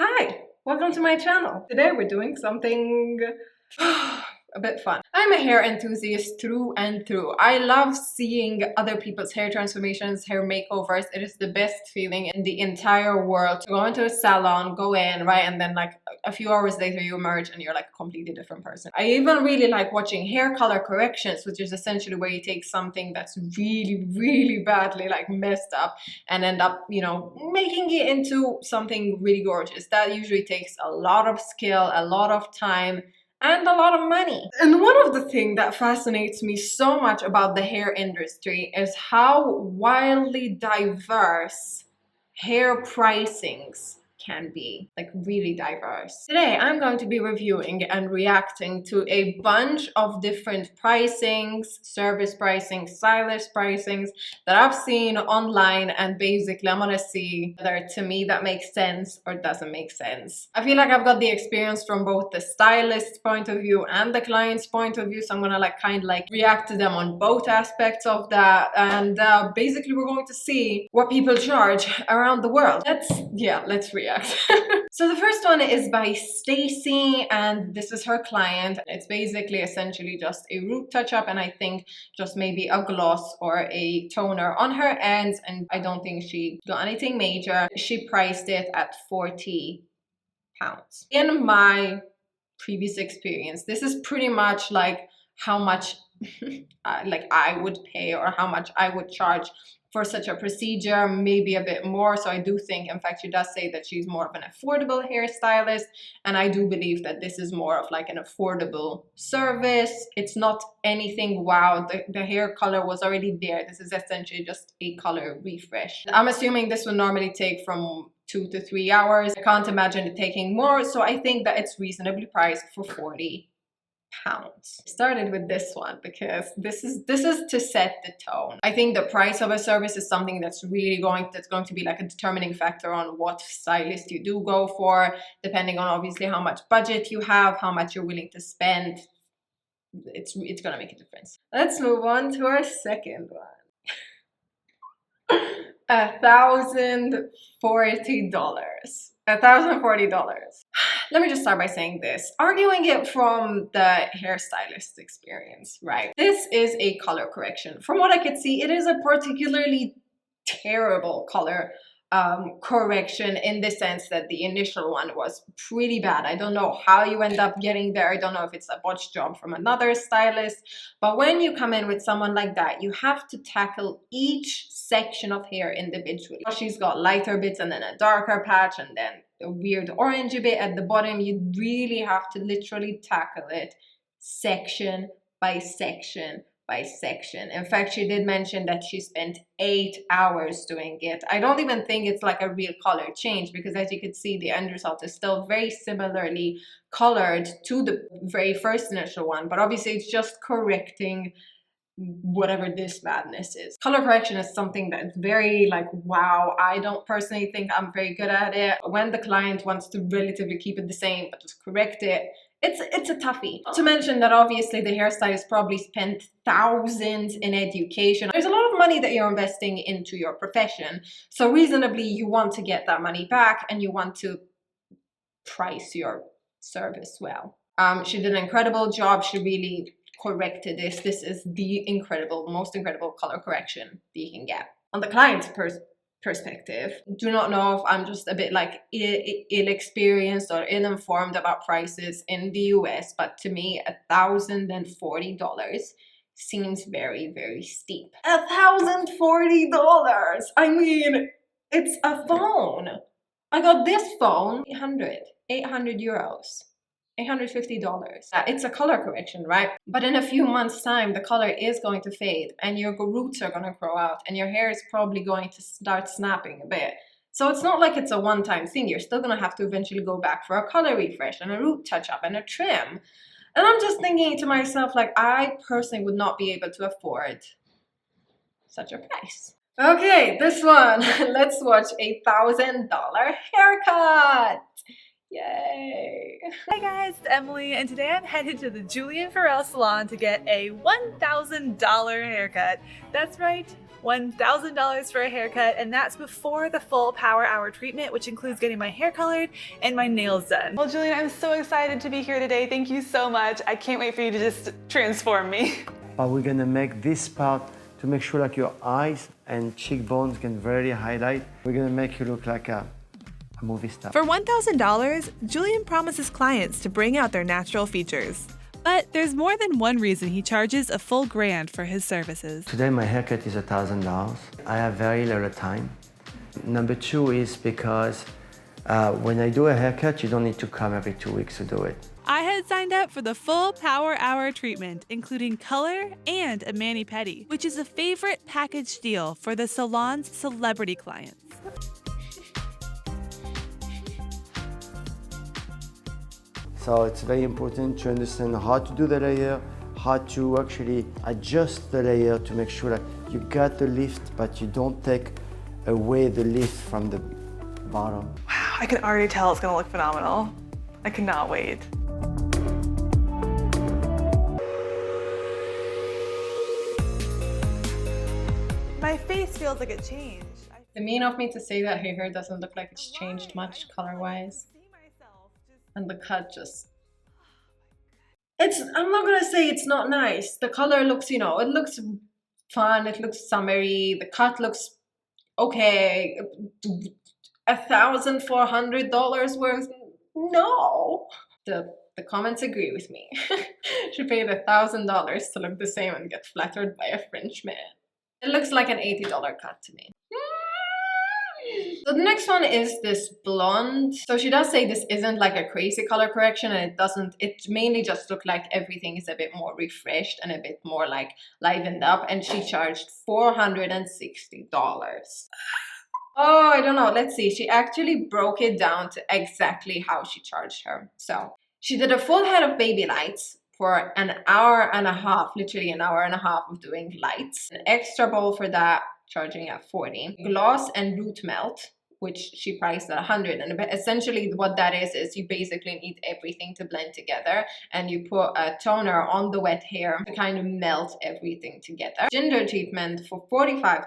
Hi, welcome to my channel. Today we're doing something a bit fun. I'm a hair enthusiast through and through. I love seeing other people's hair transformations, hair makeovers. It is the best feeling in the entire world to go into a salon, go in, right, and then like a few hours later you emerge and you're like a completely different person. I even really like watching hair color corrections, which is essentially where you take something that's really badly like messed up and end up, you know, making it into something really gorgeous. That usually takes a lot of skill, a lot of time, and a lot of money. And one of the things that fascinates me so much about the hair industry is how wildly diverse hair pricings can be, like really diverse. Today I'm going to be reviewing and reacting to a bunch of different pricings, service pricings, stylist pricings that I've seen online, and basically I'm gonna see whether to me that makes sense or doesn't make sense. I feel like I've got the experience from both the stylist's point of view and the client's point of view, so I'm gonna like kind of like react to them on both aspects of that, and basically we're going to see what people charge around the world. Let's react. So the first one is by Stacy, and this is her client. It's basically essentially just a root touch-up, and I think just maybe a gloss or a toner on her ends, and I don't think she got anything major. She priced it at £40. In my previous experience, this is pretty much like how much like I would pay or how much I would charge for such a procedure, maybe a bit more. So I do think, in fact, she does say that she's more of an affordable hairstylist, and I do believe that this is more of like an affordable service. It's not anything wow. The hair color was already there. This is essentially just a color refresh. I'm assuming this would normally take from 2 to 3 hours. I can't imagine it taking more, so I think that it's reasonably priced for £40. Started with this one because this is to set the tone. I think the price of a service is something that's going to be like a determining factor on what stylist you do go for, depending on obviously how much budget you have, how much you're willing to spend. It's gonna make a difference. Let's move on to our second one. $1,040. $1,040. Let me just start by saying this, arguing it from the hairstylist experience, right? This is a color correction. From what I could see, it is a particularly terrible color correction, in the sense that the initial one was pretty bad. I don't know how you end up getting there. I don't know if it's a botched job from another stylist, but when you come in with someone like that, you have to tackle each section of hair individually. She's got lighter bits and then a darker patch and then a weird orangey bit at the bottom. You really have to literally tackle it section by section by section. In fact, she did mention that she spent 8 hours doing it. I don't even think it's like a real color change, because as you can see, the end result is still very similarly colored to the very first initial one, but obviously it's just correcting whatever this madness is. Color correction is something that's very like, wow, I don't personally think I'm very good at it. When the client wants to relatively keep it the same but just correct it, it's a toughie. Not to mention that obviously the hairstylist probably spent thousands in education. There's a lot of money that you're investing into your profession, so reasonably you want to get that money back and you want to price your service well. She did an incredible job. She really corrected this. This is the most incredible color correction that you can get. On the client's perspective, do not know if I'm just a bit like ill-experienced or ill-informed about prices in the US, but to me $1,040 seems very steep. $1,040! I mean, it's a phone. I got this phone 800 euros. $850. It's a color correction, right? But in a few months' time, the color is going to fade and your roots are going to grow out and your hair is probably going to start snapping a bit. So it's not like it's a one-time thing. You're still going to have to eventually go back for a color refresh and a root touch-up and a trim. And I'm just thinking to myself, like, I personally would not be able to afford such a price. Okay, this one. Let's watch a $1,000 haircut. Yay! Hi guys, it's Emily, and today I'm headed to the Julian Farrell salon to get a $1,000 haircut. That's right, $1,000 for a haircut, and that's before the full power hour treatment, which includes getting my hair colored and my nails done. Well, Julian, I'm so excited to be here today. Thank you so much. I can't wait for you to just transform me. We're gonna make this part to make sure like your eyes and cheekbones can really highlight. We're gonna make you look like a movie star. For $1,000, Julian promises clients to bring out their natural features. But there's more than one reason he charges a full $1,000 for his services. Today my haircut is $1,000. I have very little time. Number two is because when I do a haircut, you don't need to come every 2 weeks to do it. I had signed up for the full power hour treatment, including color and a mani-pedi, which is a favorite package deal for the salon's celebrity clients. So it's very important to understand how to do the layer, how to actually adjust the layer to make sure that you got the lift, but you don't take away the lift from the bottom. Wow, I can already tell it's gonna look phenomenal. I cannot wait. My face feels like it changed. The mean of me to say that her hair doesn't look like it's changed much color-wise. And the cut just... I'm not gonna say it's not nice. The color looks, you know, it looks fun, it looks summery, the cut looks okay. $1,400 worth? No! The comments agree with me. She paid $1,000 to look the same and get flattered by a French man. It looks like an $80 cut to me. So the next one is this blonde. So she does say this isn't like a crazy color correction, and it mainly just looked like everything is a bit more refreshed and a bit more like livened up, and she charged $460. Oh, I don't know. Let's see. She actually broke it down to exactly how she charged her. So she did a full head of baby lights for an hour and a half, literally an hour and a half of doing lights. An extra bowl for that, charging at $40. Gloss and root melt, which she priced at $100. And essentially what that is you basically need everything to blend together, and you put a toner on the wet hair to kind of melt everything together. Ginger treatment for $45.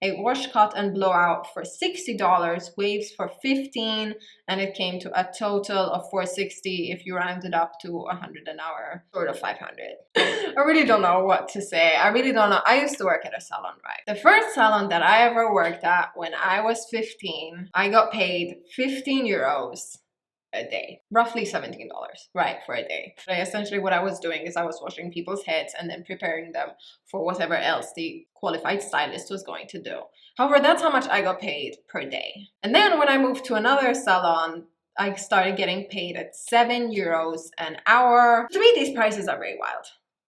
A wash, cut, and blowout for $60, waves for $15, and it came to a total of $460 if you round it up to $100 an hour, sort of $500. I really don't know what to say. I really don't know. I used to work at a salon, right? The first salon that I ever worked at when I was 15, I got paid 15 euros a day, roughly $17, right, for a day. So essentially what I was doing is I was washing people's heads and then preparing them for whatever else the qualified stylist was going to do. However, that's how much I got paid per day. And then when I moved to another salon, I started getting paid at 7 euros an hour. To me, these prices are very wild.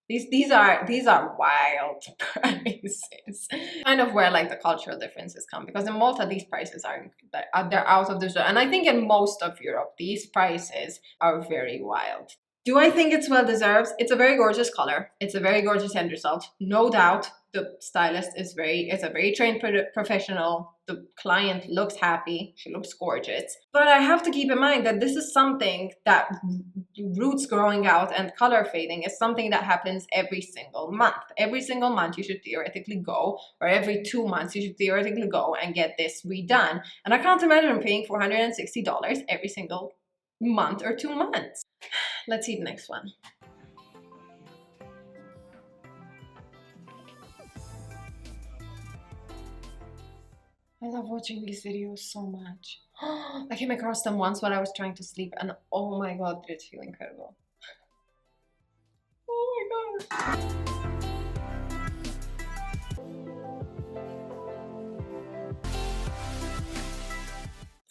These are wild prices. Kind of where like the cultural differences come, because in Malta these prices they're out of this world, and I think in most of Europe these prices are very wild. Do I think it's well deserved? It's a very gorgeous color. It's a very gorgeous end result. No doubt the stylist is a very trained professional. The client looks happy. She looks gorgeous. But I have to keep in mind that this is something that roots growing out and color fading is something that happens every single month. Every single month you should theoretically go, or every 2 months you should theoretically go and get this redone. And I can't imagine paying $460 every single month or 2 months. Let's see the next one. I love watching these videos so much. I came across them once when I was trying to sleep, and oh my god, did it feel incredible. Oh my god.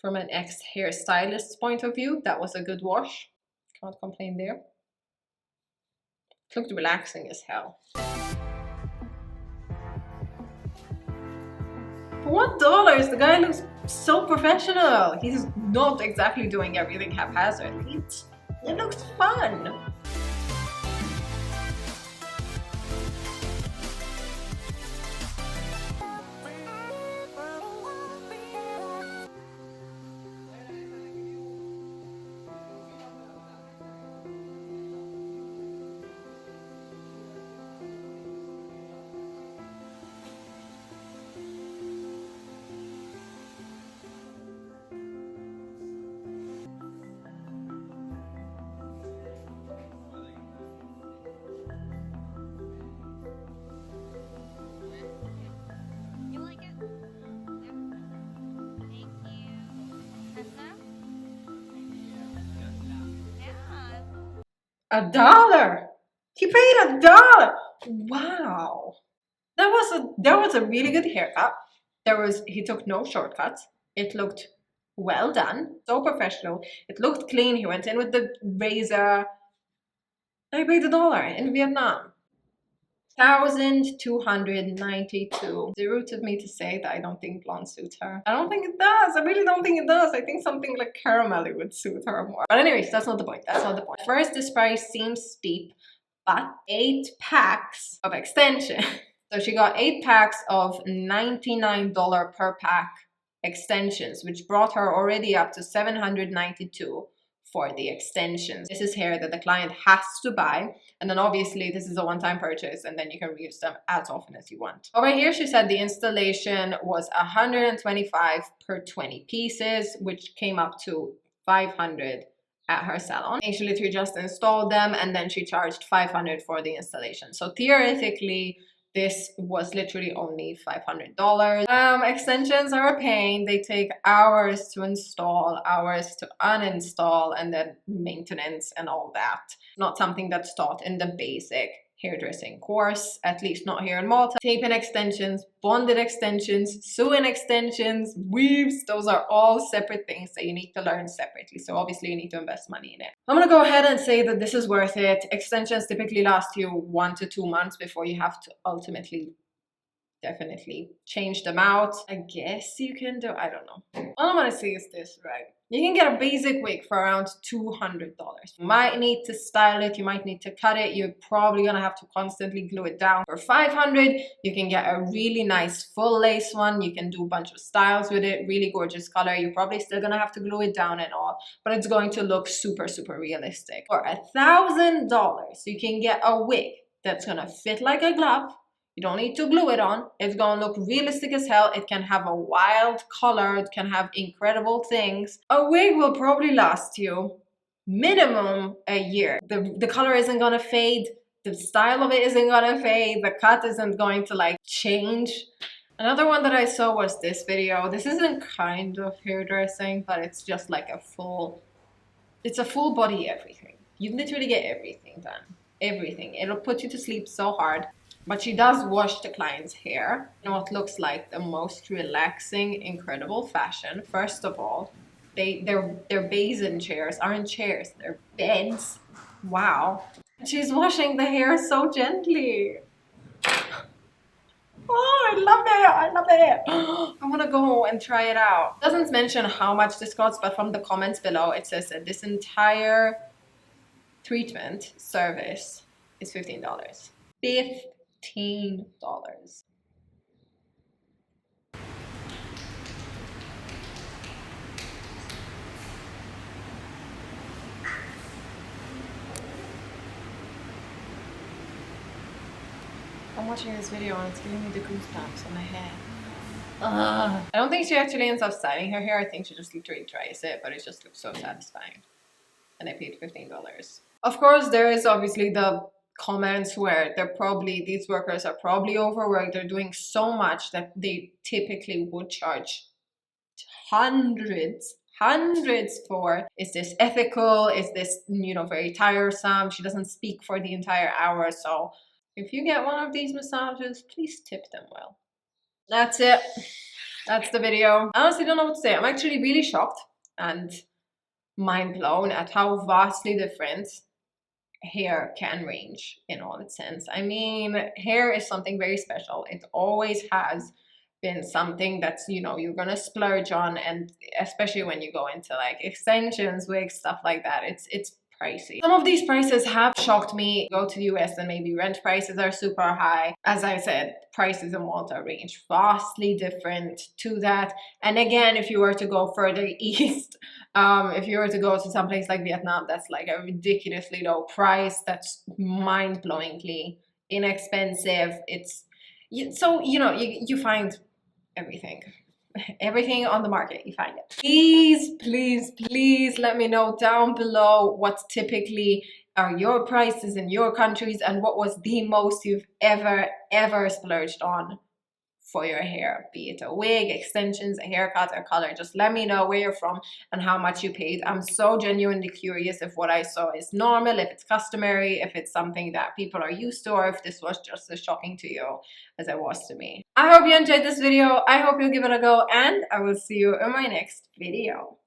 From an ex-hairstylist's point of view, that was a good wash. Can't complain there. It looked relaxing as hell. For $1, the guy looks so professional. He's not exactly doing everything haphazardly. It looks fun. $1. He paid $1. Wow. That was a really good haircut. He took no shortcuts. It looked well done, so professional. It looked clean. He went in with the razor. I paid $1 in Vietnam. 1,292. It's rude of me to say that I don't think blonde suits her. I don't think it does. I really don't think it does. I think something like caramelly would suit her more. But anyways, that's not the point. That's not the point. First, this price seems steep, but 8 packs of extension. So she got 8 packs of $99 per pack extensions, which brought her already up to $792 for the extensions. This is hair that the client has to buy, and then obviously this is a one-time purchase, and then you can reuse them as often as you want. Over here she said the installation was $125 per 20 pieces, which came up to $500 at her salon. She literally just installed them, and then she charged $500 for the installation. So theoretically this was literally only $500. Extensions are a pain. They take hours to install, hours to uninstall, and then maintenance and all that. Not something that's taught in the basic hairdressing course, at least not here in Malta. Tape-in extensions, bonded extensions, sew-in extensions, weaves, those are all separate things that you need to learn separately. So obviously you need to invest money in it. I'm gonna go ahead and say that this is worth it. Extensions typically last you 1 to 2 months before you have to ultimately definitely change them out. I guess you can do, I don't know. All I'm gonna say is this, right? You can get a basic wig for around $200. You might need to style it, you might need to cut it, you're probably gonna have to constantly glue it down. For $500, you can get a really nice full lace one, you can do a bunch of styles with it, really gorgeous color. You're probably still gonna have to glue it down and all, but it's going to look super, super realistic. For $1,000, you can get a wig that's gonna fit like a glove. You don't need to glue it on. It's gonna look realistic as hell. It can have a wild color. It can have incredible things. A wig will probably last you minimum a year. The color isn't gonna fade. The style of it isn't gonna fade. The cut isn't going to like change. Another one that I saw was this video. This isn't kind of hairdressing, but it's just like it's a full body everything. You literally get everything done. Everything. It'll put you to sleep so hard. But she does wash the client's hair in what looks like the most relaxing, incredible fashion. First of all, their basin chairs aren't chairs, they're beds. Wow. She's washing the hair so gently. Oh, I love it. I love it. I want to go and try it out. It doesn't mention how much this costs, but from the comments below, it says that this entire treatment service is $15. $15. I'm watching this video and it's giving me the goosebumps on my head. I don't think she actually ends up styling her hair. I think she just literally dries it, but it just looks so satisfying. And I paid $15. Of course, there is obviously the comments where these workers are probably overworked. They're doing so much that they typically would charge hundreds for. Is this ethical? Is this, very tiresome? She doesn't speak for the entire hour. So if you get one of these massages, please tip them well. That's it. That's the video. I honestly don't know what to say. I'm actually really shocked and mind blown at how vastly different hair can range in all its sense. I mean, hair is something very special. It always has been something that's, you're gonna splurge on, and especially when you go into like extensions, wigs, stuff like that, it's pricey. Some of these prices have shocked me. Go to the US and maybe rent prices are super high. As I said, prices in Malta range vastly different to that. And again, if you were to go further east, if you were to go to some place like Vietnam, that's like a ridiculously low price. That's mind-blowingly inexpensive. You find everything on the market, you find it. Please let me know down below what typically are your prices in your countries and what was the most you've ever splurged on for your hair, be it a wig, extensions, a haircut, or color. Just let me know where you're from and how much you paid. I'm so genuinely curious if what I saw is normal, if it's customary, if it's something that people are used to, or if this was just as shocking to you as it was to me. I hope you enjoyed this video. I hope you give it a go, and I will see you in my next video.